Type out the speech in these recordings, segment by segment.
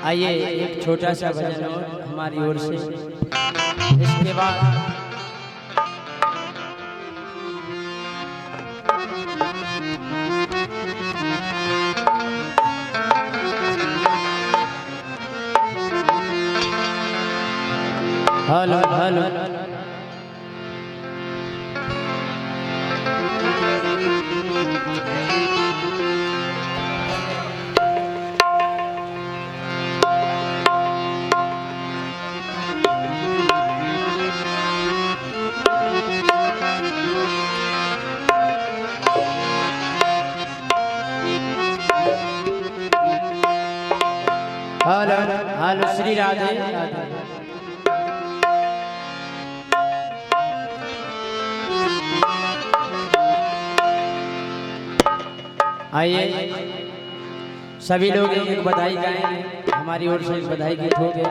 आइए एक छोटा सा भजन और हमारी ओर से, इसके बाद hello hello hello hello Shri Radhe Radhe. आइए सभी लोग एक बधाई गाएंगे, हमारी ओर से एक बधाई गीत हो गया,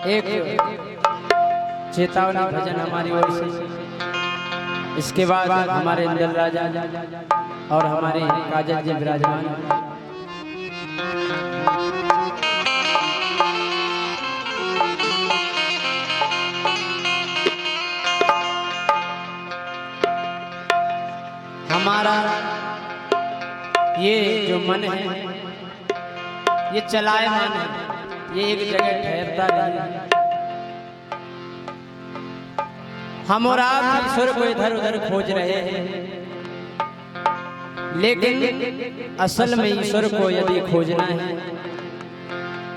एक चेतावनी भजन हमारी ओर से, इसके बाद हमारे इंदल राजा और हमारे काजल जी विराजमान। हमारा ये जो मन है ये चलायमान है, ये एक जगह ठहरता नहीं। हम और आप ईश्वर को इधर उधर खोज रहे हैं, लेकिन असल में ईश्वर को यदि खोजना है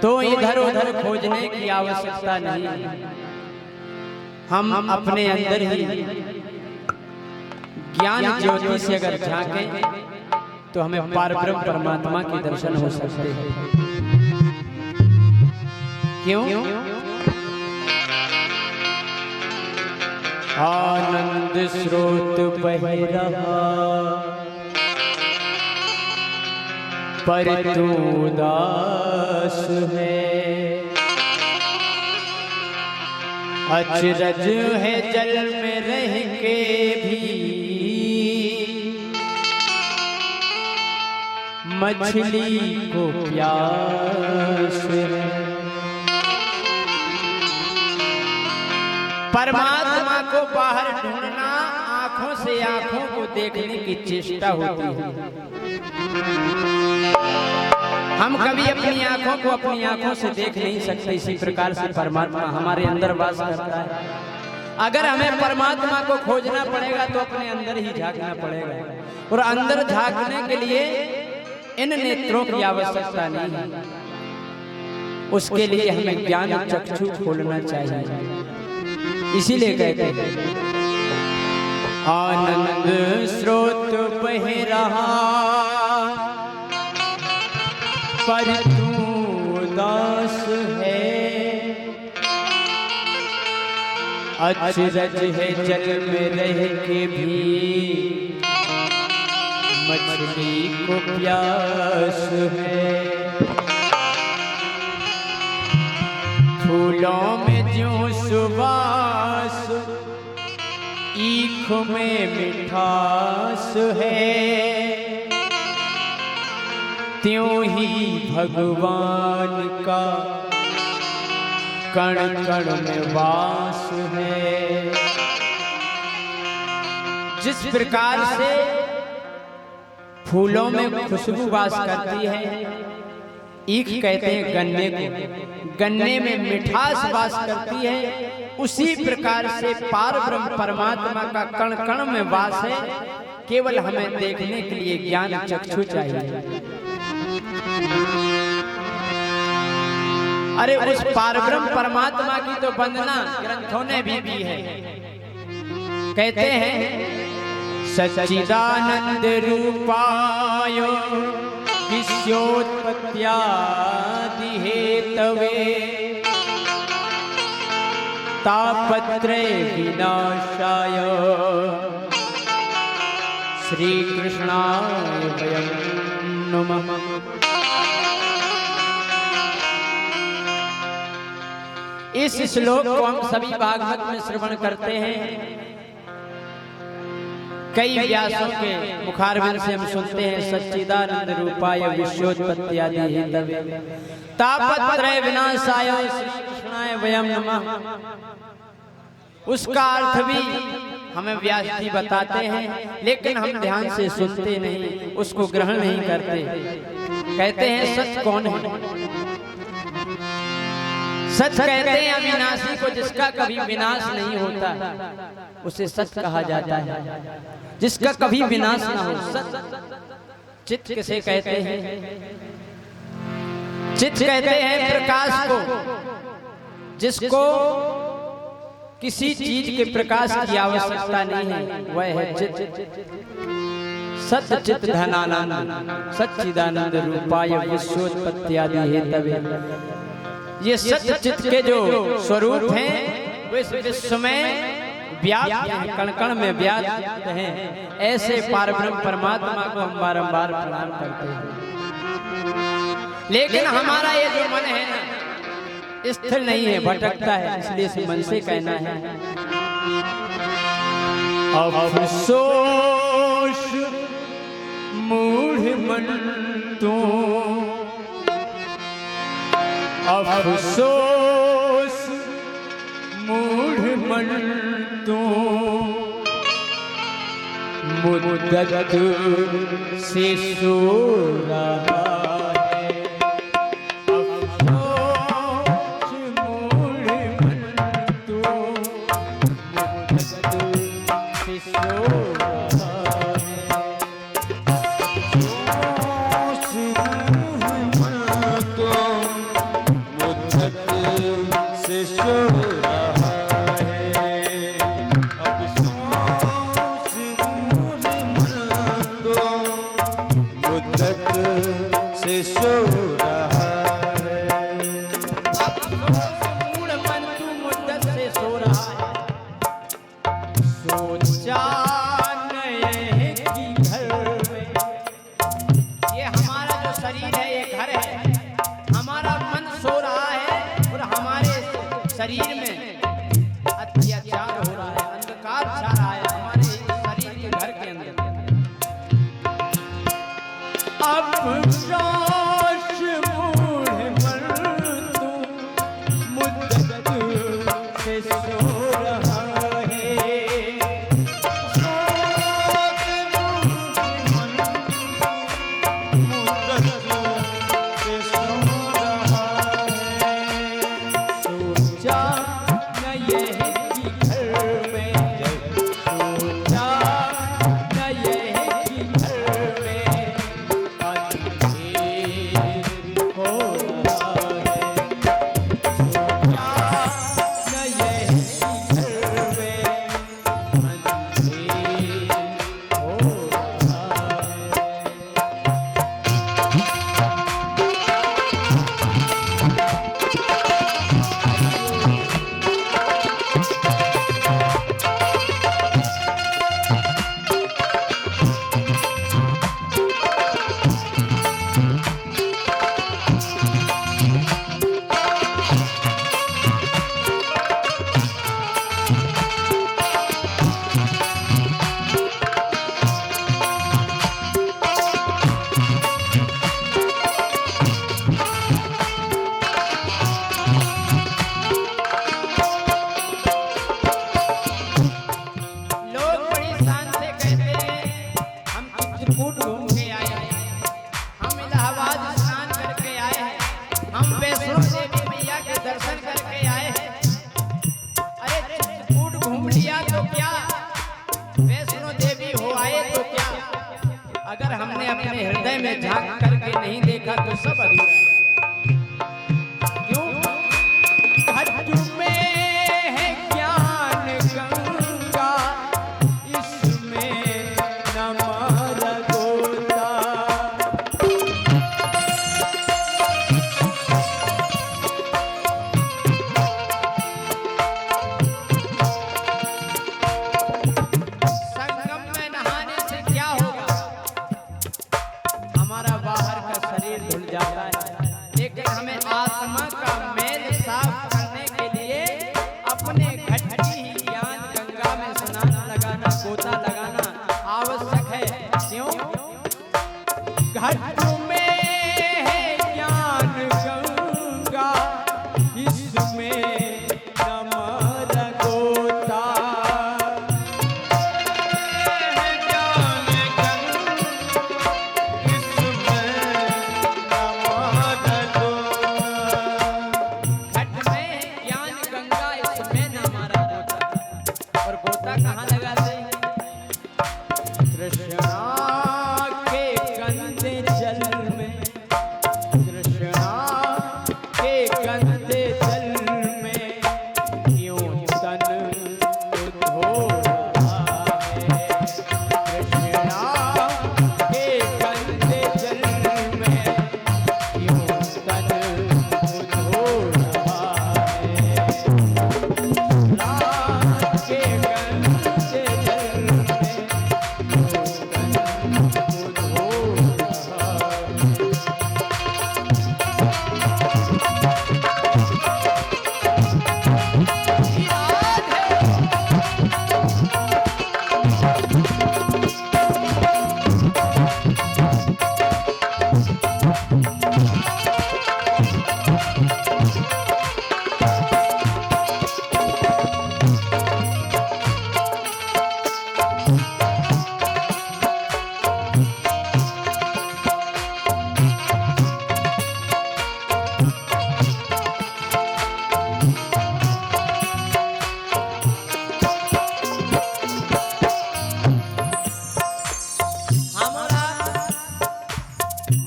तो इधर उधर खोजने की आवश्यकता नहीं। हम अपने अंदर ही ज्ञान ज्योति से अगर झांकें तो हमें पारब्रह्म परमात्मा के दर्शन हो सकते हैं। क्यों? आनंद स्रोत बह रहा पर तू उदास है, अचरज है जल में रह के भी मछली को प्यास है। परमात्मा को बाहर ढूंढना आंखों से आंखों को देखने की चेष्टा होती है। हम कभी अपनी आंखों को अपनी आंखों से देख नहीं सकते, इसी प्रकार से परमात्मा हमारे अंदर वास करता है। अगर हमें परमात्मा को खोजना पड़ेगा तो अपने अंदर ही झांकना पड़ेगा, और अंदर झांकने के लिए इन नेत्रों की आवश्यकता नहीं है, उसके लिए हमें ज्ञान चक्षु खोलना चाहिए। इसीलिए कहते हैं आनंद स्रोत बह रहा पर तू उदास है, अचरज है जल में रह के भी मछली को प्यास है। फूलों में ज्यों सुवास ईख में मिठास है, त्यों ही भगवान का कण कण में वास है। जिस प्रकार से फूलों में खुशबू वास करती है, ईख कहते हैं गन्ने को, गन्ने में मिठास वास करती है, उसी प्रकार से पारब्रह्म परमात्मा का कण कण में वास है। केवल हमें देखने के लिए ज्ञान चक्षु चाहिए। अरे उस पारब्रह्म परमात्मा की तो वंदना ग्रंथों ने भी की है। कहते हैं सच्चिदानंद रूपाय विश्वोत्पत्त्यादि हेतवे तापत्रय विनाशाय श्री कृष्णाय वयं नमः। इस श्लोक को हम सभी भागवत में श्रवण करते हैं। कई व्यासों के मुखारविंद से हम सुनते हैं सच्चिदानंद रूपाय विश्वोत्पत्ति आदि हेतवे तापत्रय विनाशाय श्री कृष्णाय वयम नमः। उसका अर्थ भी हमें व्यास जी बताते हैं, लेकिन हम ध्यान से सुनते नहीं, उसको ग्रहण नहीं करते। कहते हैं सच कौन है? सच कहते हैं अविनाशी को, जिसका कभी विनाश नहीं होता उसे सच कहा जाता है, जिसका कभी विनाश ना हो। सच चित्त किसे कहते हैं? चित्त कहते हैं प्रकाश को, जिसको किसी चीज के प्रकाश की आवश्यकता नहीं है, वह है चित्त। सत्य चित्त धनानंद सच्चिदानंद रूपाय विश्वोत्पत्ति आदि हेतवे। ये सत्य चित्त के जो स्वरूप हैं वे इस विश्व में व्याप्त हैं, कण कण में व्याप्त हैं। ऐसे पारब्रह्म परमात्मा को हम बारंबार प्रणाम करते हैं। लेकिन हमारा ये जो मन है ना, स्थिर नहीं है, भटकता है, इसलिए इस मन से कहना है अफसोस मूढ़ मन तू, अफसोस मूढ़ मन तू, मुद्दत से सो रहा है। अफसोस मूढ़ मन तू, मुद्दत से सो रहा है। अफसोस मूढ़ मन तू, से सो रहा है। अफसोस मूढ़ मन तो मुद्दत से सो रहा है। अफसोस मूढ़ मन तू मुद्दत से सो रहा है। सोचा नहीं कि घर में, ये हमारा जो शरीर है ये घर है, हमारा मन सो रहा है और हमारे शरीर में अत्याचार हो रहा है, अंधकार छा रहा है हमारे शरीर के घर के अंदर। अफसोस मूढ़ मन तू मुद्दत से सो रहा है। अफसोस मूढ़ मन मुद्दत से सो रहा है। सोचा न ये कि घर में, सोचा न ये कि घर में अंधेर हो रहा है। सोचा न ये कि घर में अंधेर हो रहा लोग बड़ी शान से कहते हैं हम चित्रकूट घूम के आए हैं, हम इलाहाबाद स्नान करके आए हैं, हम वैष्णो देवी मैया के दर्शन करके आए हैं। अरे चित्रकूट घूम लिया तो क्या, वैष्णो देवी हो आए तो क्या, अगर हमने अपने हृदय में झांक करके नहीं देखा तो सब अधूरा है। क्यों? भज्जू में है ज्ञान गंगा, इसमें न मारा गोता। संगम में नहाने से क्या होगा? हमारा बाहर का शरीर धुल जाता है, घट में है ज्ञान गंगा, इसमें नमर गोता। घट में ज्ञान गंगा, इसमें नमर गोता। और गोता कहाँ लगाते हैं? कृष्णा के गंदे जल में, कृष्णा के गंदे जल में क्यों तन धो रहा है? कृष्णा के गंदे जल में क्यों तन धो रहा है? रात के गंदे जल में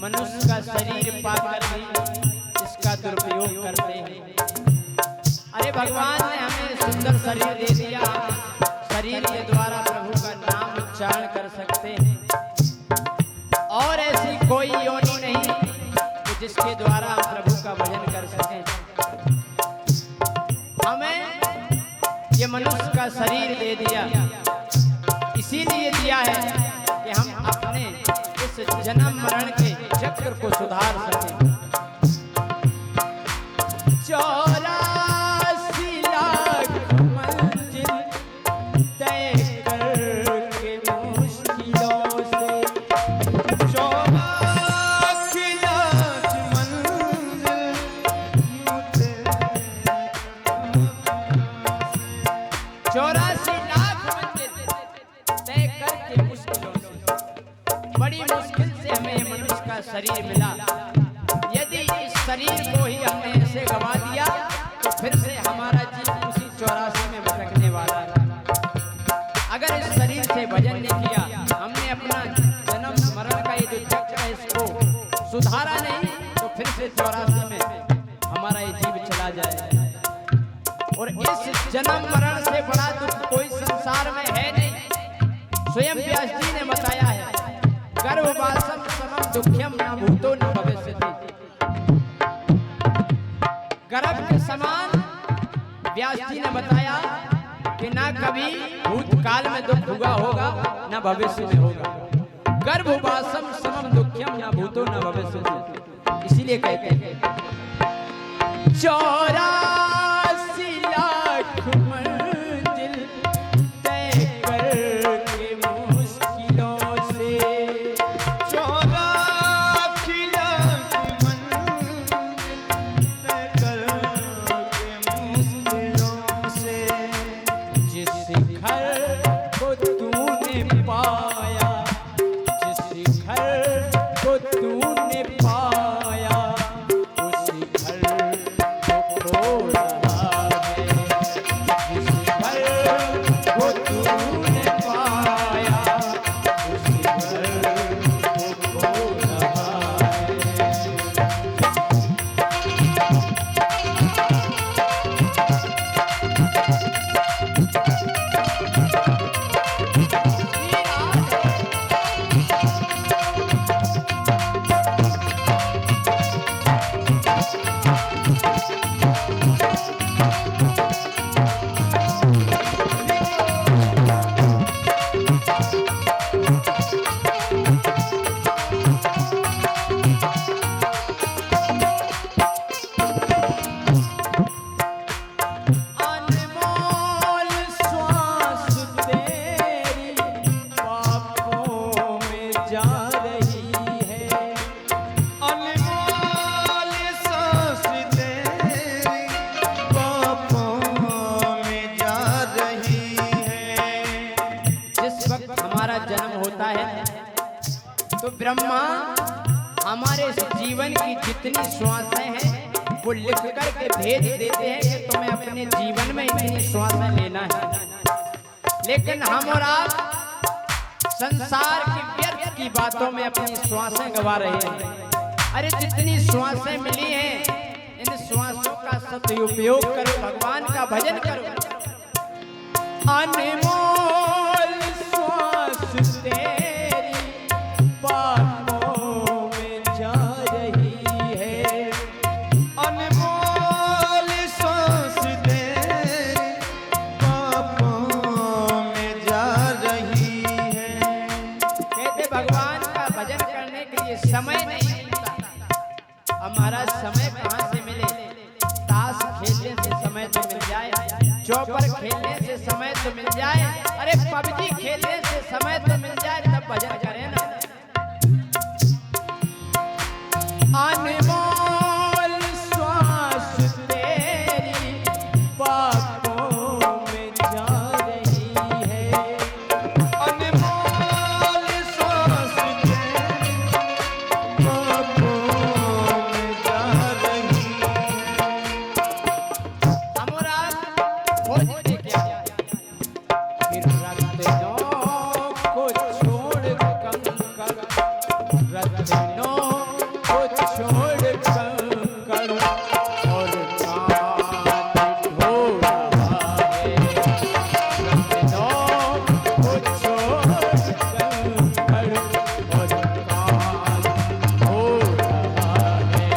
मनुष्य का शरीर पाकर भी इसका दुरुपयोग करते हैं। अरे भगवान ने हमें सुंदर शरीर दे दिया, शरीर के द्वारा प्रभु का नाम उच्चारण कर सकते हैं। और ऐसी कोई योनि नहीं कि जिसके द्वारा हम प्रभु का भजन कर सकें। हमें ये मनुष्य का शरीर दे दिया, इसीलिए दिया है कि हम अपने इस जन्म मरण के चक्र को सुधार सकें। 84 लाख मंजिल तय करके मुश्किलों से, 84 लाख मंजिल 84 लाख मंजिल तय करके मुश्किलों से, बड़ी मुश्किल से हमें मनुष्य का शरीर मिला। यदि इस शरीर को ही हमने ऐसे गवा दिया तो फिर से हमारा जीवन उसी 84 में भटकने वाला है। अगर इस शरीर से भजन नहीं किया, हमने अपना जन्म मरण का ये जो चक्र है इसको सुधारा नहीं, तो फिर से 84 में हमारा ये जीव चला जाए। और इस जन्म मरण से बड़ा दुख कोई संसार में है नहीं। स्वयं व्यास जी ने बताया है, गर्भवासम समम दुख्यम न भूतो न भविष्यति। गर्भ के समान व्यास जी ने बताया कि ना कभी भूतकाल में दुख हुआ होगा न भविष्य में होगा। गर्भवासम समम दुख्यम न भूतो न भविष्यति। इसीलिए कहते हैं 84 लाख मंजिल तय करके मुश्किलों से, 84 लाख मंजिल तय करके मुश्किलों से, जिस शिखर को तूने पाया, जिस शिखर को तूने पाया, उस शिखर को तो ब्रह्मा हमारे इस जीवन की जितनी श्वासें हैं वो लिख करके भेज देते हैं कि तुम्हें अपने जीवन में इतनी श्वासें लेना है। लेकिन हम और आप संसार की व्यर्थ की बातों में अपनी श्वासें गवा रहे हैं। अरे जितनी श्वासें मिली हैं इन श्वासों का सदुपयोग करो, भगवान का भजन करो। अनमोल श्वास तेरी पापों में जा रही है, अनमोल सांस तेरी पापों में जा रही है। कहते भगवान का भजन करने के लिए समय नहीं मिलता। हमारा समय कहाँ से मिले? ताश खेलने से समय तो मिल जाए, चौपर खेलने से समय तो मिल जाए, अरे पबजी खेलने से समय तो मिल जाए, तब भजन करें ना। अनमोल श्वास तेरी पापों में जा रही है, अनमोल सांस तेरी पापों में जा रही है। हमारा खोज क्या फिर रत्नों को छोड़ कंकड़, रत्नों को छोड़ कंकड़ और कांच ढो रहा है, रत्नों को छोड़ कंकड़ और कांच ढो रहा है।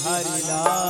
बिहारी लाल।